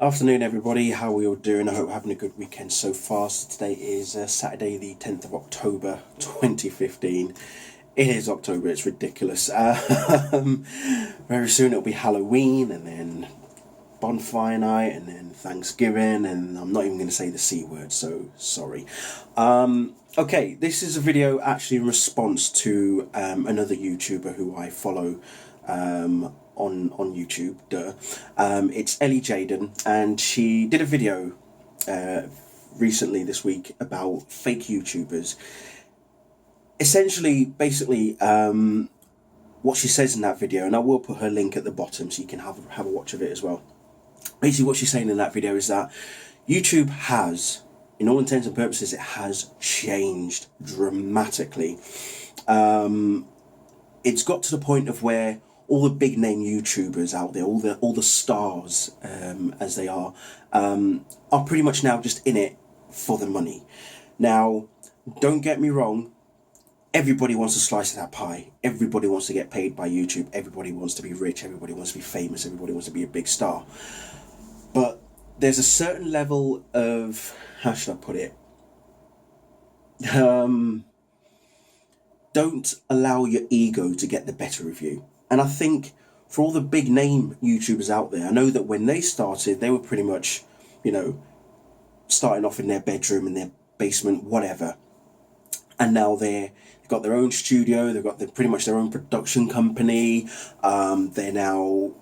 Afternoon, everybody. How are we all doing? I hope we're having a good weekend so far. So today is Saturday, the 10th of October, 2015. It is October. It's ridiculous. Very soon it'll be Halloween, and then bonfire night, and then Thanksgiving, and I'm not even going to say the C word, so sorry. Okay, this is a video actually in response to another YouTuber who I follow on YouTube. It's EllieJayden, and she did a video recently this week about fake YouTubers. Essentially, basically, what she says in that video, and I will put her link at the bottom so you can have a watch of it as well. Basically, what she's saying in that video is that YouTube has, in all intents and purposes, it has changed dramatically. It's got to the point of where all the big name YouTubers out there, all the stars, as they are pretty much now just in it for the money. Now, don't get me wrong, everybody wants a slice of that pie. Everybody wants to get paid by YouTube. Everybody wants to be rich. Everybody wants to be famous. Everybody wants to be a big star. But there's a certain level of, how should I put it? Don't allow your ego to get the better of you. And I think for all the big name YouTubers out there, I know that when they started, they were pretty much, starting off in their bedroom, in their basement, whatever. And now they've got their own studio, they've got pretty much their own production company. They're now,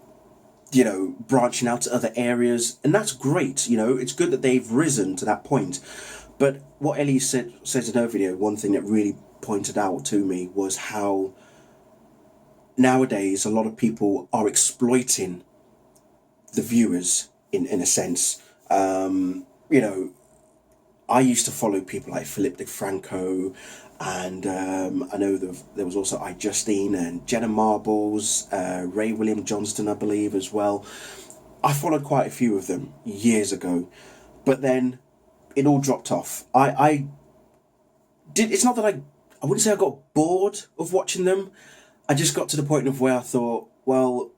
branching out to other areas. And that's great, it's good that they've risen to that point. But what Ellie says in her video, one thing that really pointed out to me was how nowadays a lot of people are exploiting the viewers in a sense. I used to follow people like Philip DeFranco, and I know there was also iJustine and Jenna Marbles, Ray William Johnston, I believe, as well. I followed quite a few of them years ago, but then it all dropped off. It's not that I wouldn't say I got bored of watching them. I just got to the point of where I thought, well,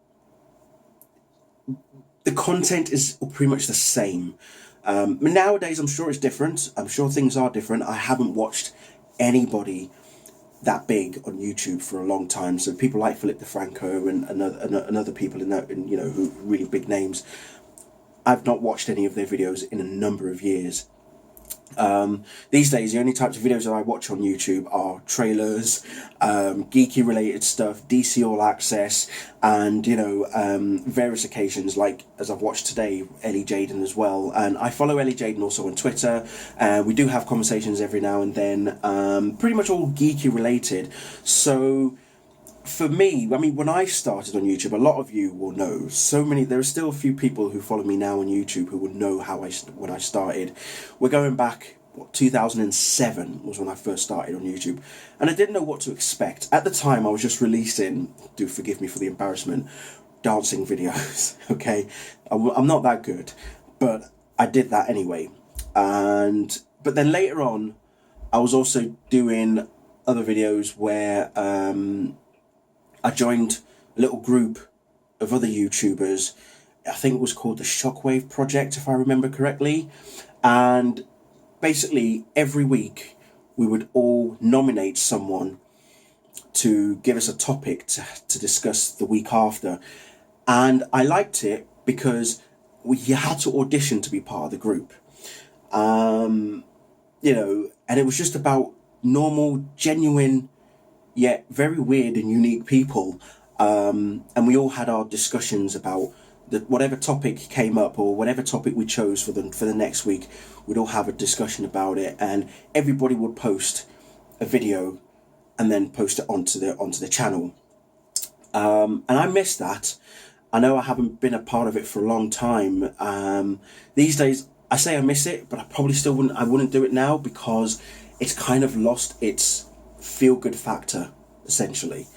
the content is pretty much the same. Nowadays, I'm sure it's different. I'm sure things are different. I haven't watched anybody that big on YouTube for a long time. So people like Philip DeFranco and other people who are really big names, I've not watched any of their videos in a number of years. These days, the only types of videos that I watch on YouTube are trailers, geeky related stuff, DC All Access, and various occasions, like as I've watched today, EllieJayden as well. And I follow EllieJayden also on Twitter. We do have conversations every now and then, pretty much all geeky related. So for me, when I started on YouTube, a lot of you will know, there are still a few people who follow me now on YouTube who will know when I started. We're going back, 2007 was when I first started on YouTube, and I didn't know what to expect. At the time, I was just releasing, do forgive me for the embarrassment, dancing videos, okay? I'm not that good, but I did that anyway. But then later on, I was also doing other videos where I joined a little group of other YouTubers. I think it was called the Shockwave Project, if I remember correctly. And basically, every week, we would all nominate someone to give us a topic to discuss the week after. And I liked it because you had to audition to be part of the group. And it was just about normal, genuine, yet very weird and unique people, and we all had our discussions about whatever topic came up, or whatever topic we chose for the next week. We'd all have a discussion about it, and everybody would post a video and then post it onto the channel. And I miss that. I know I haven't been a part of it for a long time. These days, I say I miss it, but I probably still wouldn't do it now, because it's kind of lost its feel-good factor, essentially.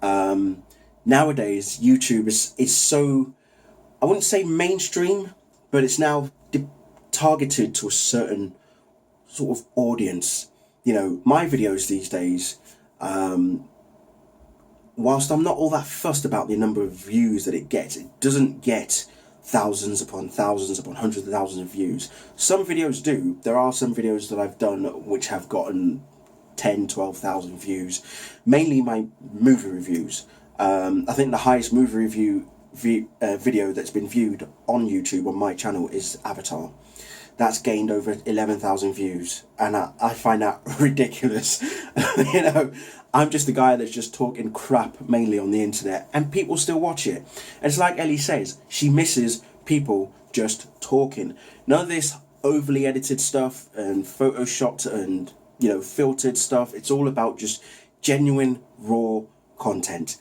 Nowadays, YouTube is so, I wouldn't say mainstream, but it's now targeted to a certain sort of audience. My videos these days, whilst I'm not all that fussed about the number of views that it gets, it doesn't get thousands upon thousands upon hundreds of thousands of views. Some videos do. There are some videos that I've done which have gotten 10, 12,000 views, mainly my movie reviews. I think the highest movie review video that's been viewed on YouTube on my channel is Avatar. That's gained over 11,000 views, and I find that ridiculous. You know, I'm just a guy that's just talking crap mainly on the internet, and people still watch it. And it's like Ellie says, she misses people just talking. None of this overly edited stuff and photoshopped and, you know, filtered stuff. It's all about just genuine, raw content.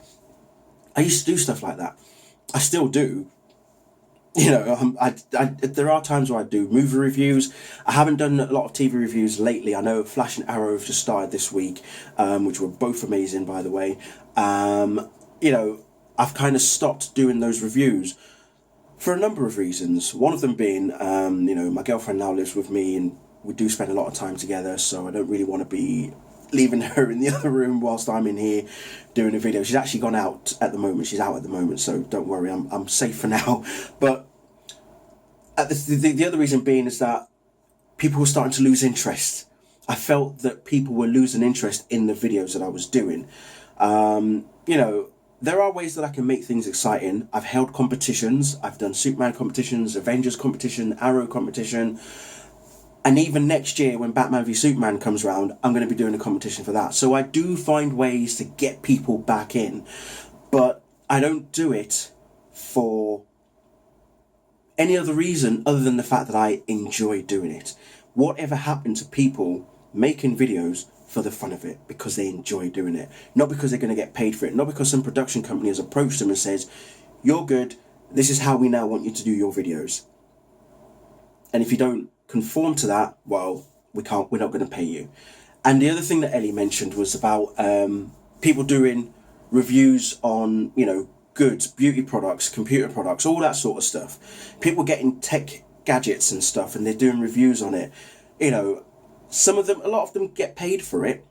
I used to do stuff like that. I still do. You know, there are times where I do movie reviews. I haven't done a lot of TV reviews lately. I know Flash and Arrow have just started this week, which were both amazing, by the way. You know, I've kind of stopped doing those reviews for a number of reasons. One of them being, you know, my girlfriend now lives with me and we do spend a lot of time together, so I don't really want to be leaving her in the other room whilst I'm in here doing a video. She's actually gone out at the moment. She's out at the moment, so don't worry, I'm safe for now. But the other reason being is that people were starting to lose interest. I felt that people were losing interest in the videos that I was doing. You know, there are ways that I can make things exciting. I've held competitions. I've done Superman competitions, Avengers competition, Arrow competition. And even next year when Batman v Superman comes around, I'm going to be doing a competition for that. So I do find ways to get people back in. But I don't do it for any other reason other than the fact that I enjoy doing it. Whatever happened to people making videos for the fun of it, because they enjoy doing it, not because they're going to get paid for it, not because some production company has approached them and says, you're good, this is how we now want you to do your videos. And if you don't conform to that, well, we're not going to pay you. And the other thing that Ellie mentioned was about people doing reviews on, you know, goods, beauty products, computer products, all that sort of stuff. People getting tech gadgets and stuff, and they're doing reviews on it. You know, some of them, a lot of them get paid for it,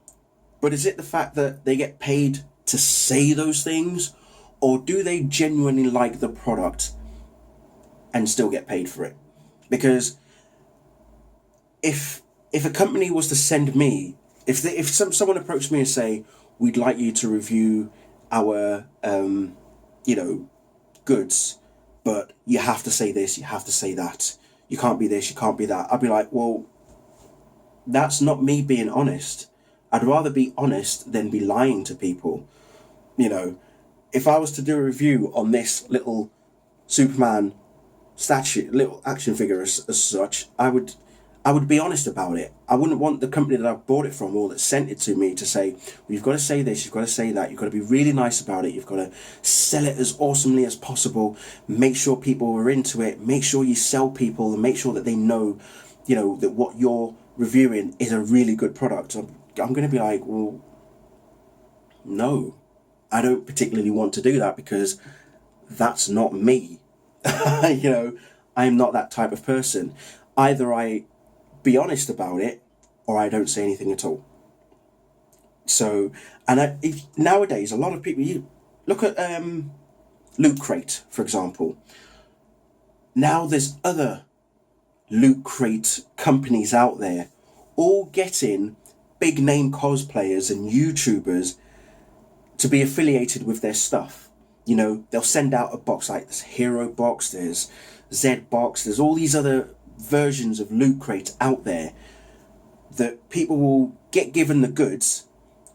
but is it the fact that they get paid to say those things, or do they genuinely like the product and still get paid for it? Because if a company was to send me, if someone approached me and say, we'd like you to review our you know, goods, but you have to say this, you have to say that, you can't be this, you can't be that, I'd be like, well, that's not me being honest. I'd rather be honest than be lying to people. You know, if I was to do a review on this little Superman statue, little action figure as such, I would be honest about it. I wouldn't want the company that I bought it from or that sent it to me to say, well, you've got to say this, you've got to say that, you've got to be really nice about it, you've got to sell it as awesomely as possible, make sure people are into it, make sure you sell people and make sure that they know, you know, that what you're reviewing is a really good product. I'm going to be like, well, no, I don't particularly want to do that because that's not me. You know, I'm not that type of person. Either I be honest about it or I don't say anything at all. So, and nowadays a lot of people, you look at Loot Crate, for example. Now there's other Loot Crate companies out there all getting big name cosplayers and YouTubers to be affiliated with their stuff. You know, they'll send out a box like this Hero Box, there's Z Box, there's all these other versions of Loot Crate out there that people will get given the goods,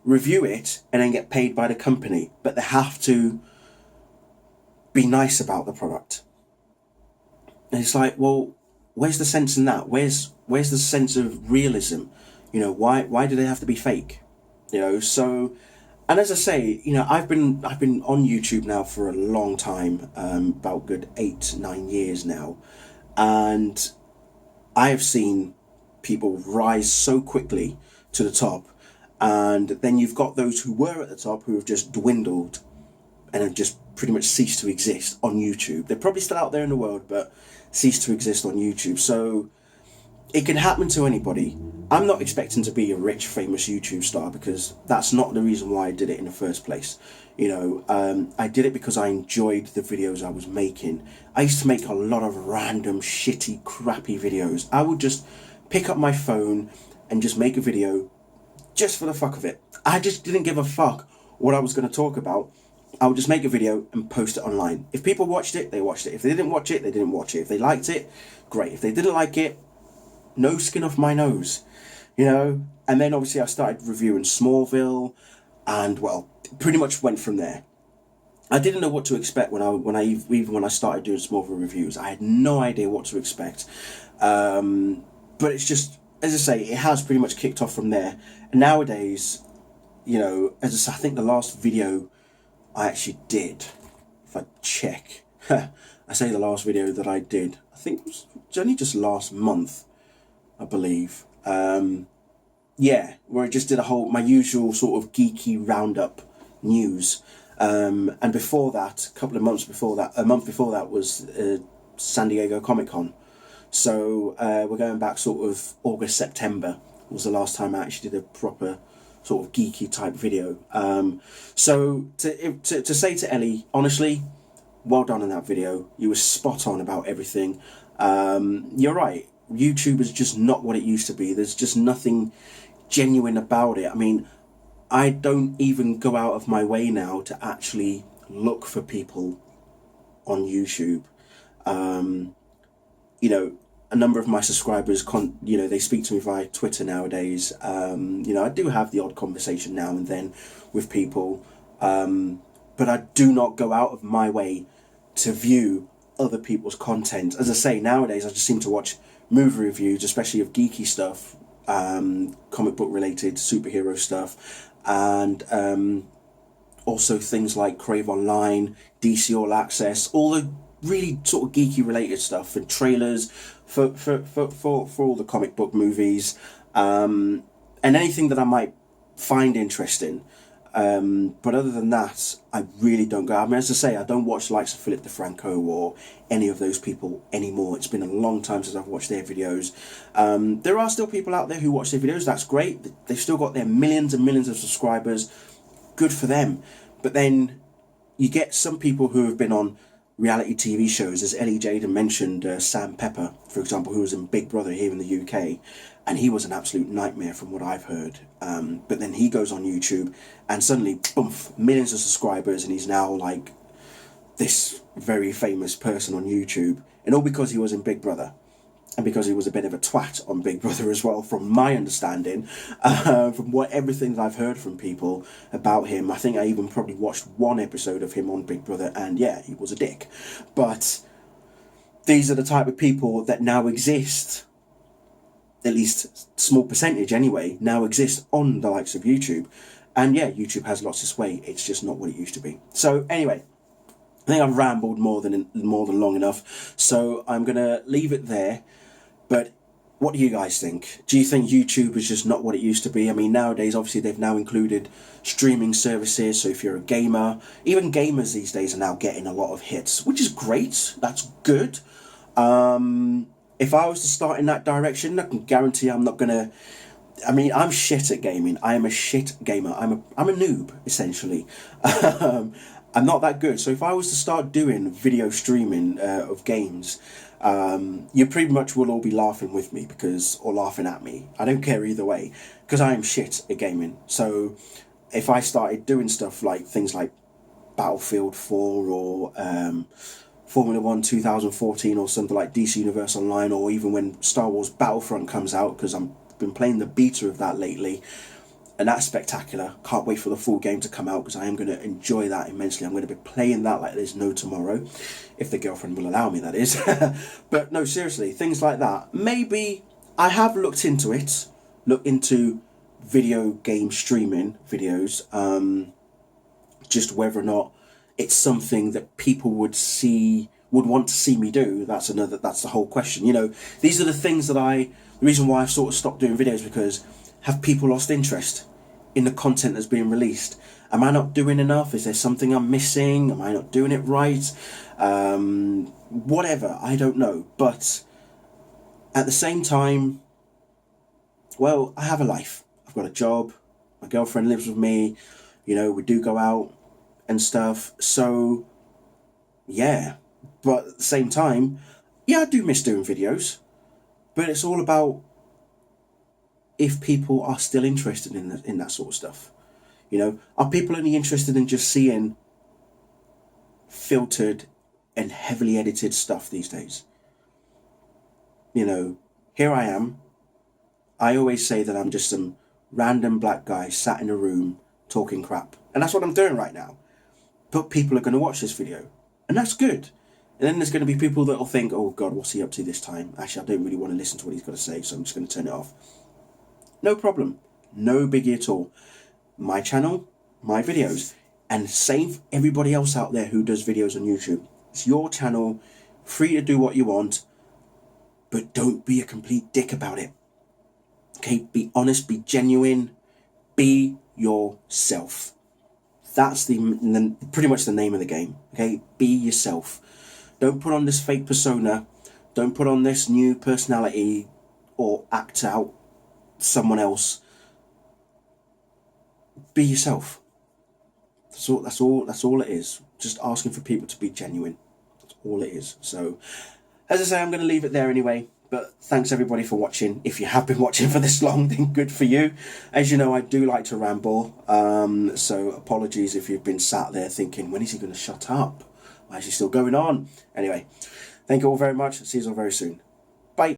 review it, and then get paid by the company. But they have to be nice about the product. And it's like, well, where's the sense in that? Where's the sense of realism? You know, why do they have to be fake? You know, so, and as I say, you know, I've been on YouTube now for a long time, about good 8-9 years now, and I have seen people rise so quickly to the top, and then you've got those who were at the top who have just dwindled and have just pretty much ceased to exist on YouTube. They're probably still out there in the world, but ceased to exist on YouTube. So it can happen to anybody. I'm not expecting to be a rich, famous YouTube star, because that's not the reason why I did it in the first place. I did it because I enjoyed the videos I was making. I used to make a lot of random, shitty, crappy videos. I would just pick up my phone and just make a video just for the fuck of it. I just didn't give a fuck what I was going to talk about. I would just make a video and post it online. If people watched it, they watched it. If they didn't watch it, they didn't watch it. If they liked it, great. If they didn't like it, no skin off my nose, And then obviously I started reviewing Smallville, and well, pretty much went from there. I didn't know what to expect when I started doing Smallville reviews. I had no idea what to expect, but it's just, as I say, it has pretty much kicked off from there. And nowadays, as I say, I think the last video I actually did, if I check, I say the last video that I did, I think it was only just last month, I believe. Where I just did my usual sort of geeky roundup news. And before that, a month before that was San Diego Comic Con. So we're going back sort of August, September was the last time I actually did a proper sort of geeky type video. So to say to Ellie, honestly, well done on that video. You were spot on about everything. You're right. YouTube is just not what it used to be. There's just nothing genuine about it. I mean, I don't even go out of my way now to actually look for people on YouTube. A number of my subscribers, they speak to me via Twitter nowadays. I do have the odd conversation now and then with people, but I do not go out of my way to view other people's content. As I say, nowadays I just seem to watch movie reviews, especially of geeky stuff, comic book related superhero stuff, and also things like Crave Online, DC All Access, all the really sort of geeky related stuff, and trailers for all the comic book movies, and anything that I might find interesting. But other than that, I really don't go. I mean, as I say, I don't watch the likes of Philip DeFranco or any of those people anymore. It's been a long time since I've watched their videos. There are still people out there who watch their videos. That's great. They've still got their millions and millions of subscribers. Good for them. But then you get some people who have been on reality TV shows, as EllieJayden mentioned, Sam Pepper, for example, who was in Big Brother here in the UK, and he was an absolute nightmare from what I've heard. But then he goes on YouTube and suddenly, boom, millions of subscribers, and he's now like this very famous person on YouTube, and all because he was in Big Brother. And because he was a bit of a twat on Big Brother as well, from my understanding, from everything that I've heard from people about him. I think I even probably watched one episode of him on Big Brother, and yeah, he was a dick. But these are the type of people that now exist, at least small percentage anyway, now exist on the likes of YouTube. And yeah, YouTube has lost its way. It's just not what it used to be. So anyway, I think I've rambled more than long enough. So I'm going to leave it there. But what do you guys think? Do you think YouTube is just not what it used to be? I mean, nowadays, obviously, they've now included streaming services. So if you're a gamer, even gamers these days are now getting a lot of hits, which is great. That's good. If I was to start in that direction, I can guarantee I'm not going to... I mean, I'm shit at gaming. I am a shit gamer. I'm a noob, essentially. I'm not that good. So if I was to start doing video streaming of games... you pretty much will all be laughing with me or laughing at me. I don't care either way, because I am shit at gaming. So if I started doing stuff like things like Battlefield 4 or Formula 1 2014 or something like DC Universe Online, or even when Star Wars Battlefront comes out, because I've been playing the beta of that lately, and that's spectacular. Can't wait for the full game to come out, because I am going to enjoy that immensely. I'm going to be playing that like there's no tomorrow, if the girlfriend will allow me, that is. But no, seriously, things like that. Maybe I have looked into video game streaming videos, just whether or not it's something that people would want to see me do. That's the whole question. These are the things the reason why I've sort of stopped doing videos, because have people lost interest in the content that's being released? Am I not doing enough? Is there something I'm missing? Am I not doing it right? Whatever, I don't know. But At the same time, well, I have a life. I've got a job. My girlfriend lives with me. You know, we do go out and stuff. So, yeah. But at the same time, yeah, I do miss doing videos. But it's all about if people are still interested in that sort of stuff. You know, are people only interested in just seeing filtered and heavily edited stuff these days? You know, here I am. I always say that I'm just some random black guy sat in a room talking crap. And that's what I'm doing right now. But people are going to watch this video. And that's good. And then there's going to be people that will think, oh God, what's he up to this time? Actually, I don't really want to listen to what he's got to say, so I'm just going to turn it off. No problem. No biggie at all. My channel, my videos. And same for everybody else out there who does videos on YouTube. It's your channel, free to do what you want, but don't be a complete dick about it. Okay, be honest, be genuine, be yourself. That's pretty much the name of the game. Okay, be yourself. Don't put on this fake persona. Don't put on this new personality or act out someone else. Be yourself. That's all it is. Just asking for people to be genuine. That's all it is. So, as I say, I'm going to leave it there anyway. But thanks everybody for watching. If you have been watching for this long, then good for you. As you know, I do like to ramble. So apologies if you've been sat there thinking, when is he going to shut up? Why is he still going on? Anyway, thank you all very much. See you all very soon.